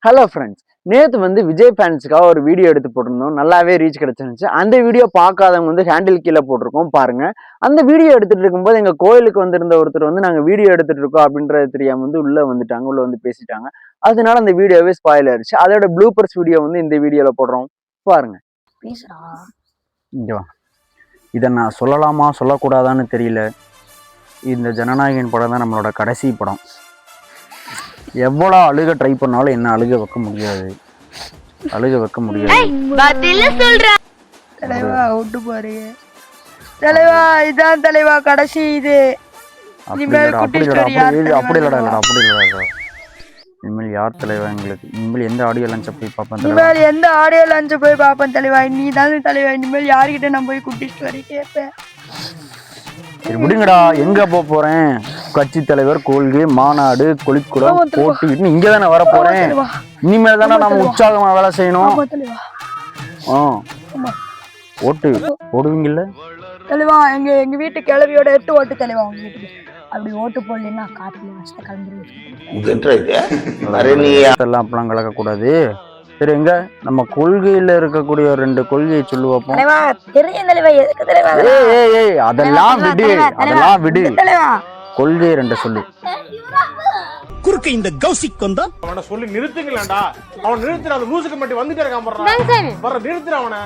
Hello friends, நேற்று விஜய் ஃபேன்ஸுக்காக ஒரு video எடுத்து போட்டிருந்தோம். நல்லாவே ரீச் கிடைச்சிருந்துச்சு. அந்த வீடியோ பார்க்காதவங்க ஹேண்டில் கீழே போட்டிருக்கோம் பாருங்க. அந்த வீடியோ எடுத்துட்டு இருக்கும்போது எங்க கோயிலுக்கு வந்திருந்த ஒருத்தர் நாங்க வீடியோ எடுத்துட்டு இருக்கோம் அப்படின்றது தெரியாம உள்ள வந்துட்டாங்க. உள்ள பேசிட்டாங்க. அதனால அந்த வீடியோவே ஸ்பாயில் ஆயிடுச்சு. அதோட ப்ளூபர்ஸ் வீடியோ இந்த வீடியோல போடுறோம் பாருங்க. இங்க வா. இதை நான் சொல்லலாமா சொல்லக்கூடாதான்னு தெரியல. இந்த ஜனநாயகன் படம் தான் நம்மளோட கடைசி படம். எவ்வளோ அழுக ட்ரை பண்ணாலும் என்ன அழுக வைக்க முடியாது. தலைவா விட்டு பாருங்க தலைவா, இதான் தலைவா கடைசி. இது அப்படி இல்லடா. இனிமேல் யார் தலைவா எங்களுக்கு? இனிமேல் எந்த ஆடியோ லஞ்ச போய் பார்ப்பேன். இனிமேல் எந்த ஆடியோ லஞ்ச போய் பார்ப்பேன் தலைவா. நீ தான் தலைவா. இனிமேல் யாருக்கிட்ட நான் போய் கூட்டிட்டு வர கேட்பேன். சரி விடுங்கடா. எங்க போறேன்? கட்சி தலைவர், கொள்கை, மாநாடு, கொலிக்குடம், போட்டி இங்க தானே வர போறேன். இனிமேல் தானே நம்ம உற்சாகமா வேலை செய்யணும். ஓட்டு போடுவீங்கல்ல தலைவா? எங்க வீட்டு கிளவியோட 8 ஓட்டு தலைவா. உங்க வீட்டுக்கு அப்படி ஓட்டு போடலன்னா காட்டுல வச்சு கிளம்பிடுவீங்க. அப்பெல்லாம் கலக்க கூடாது. சரி, எங்க நம்ம கொள்கையில இருக்கக்கூடிய 2 கொள்கையை சொல்லுவோம். அதெல்லாம் விடு. கொள்கை 2 சொல்லு. குறுக்க இந்த கௌசிக் வந்தா அவனை சொல்லி நிறுத்துங்களேன்டா. அவன் நிறுத்துற அந்த லூசுக்கு மட்டும் வந்துட்டே இருக்கான். வர நிறுத்துற அவனை.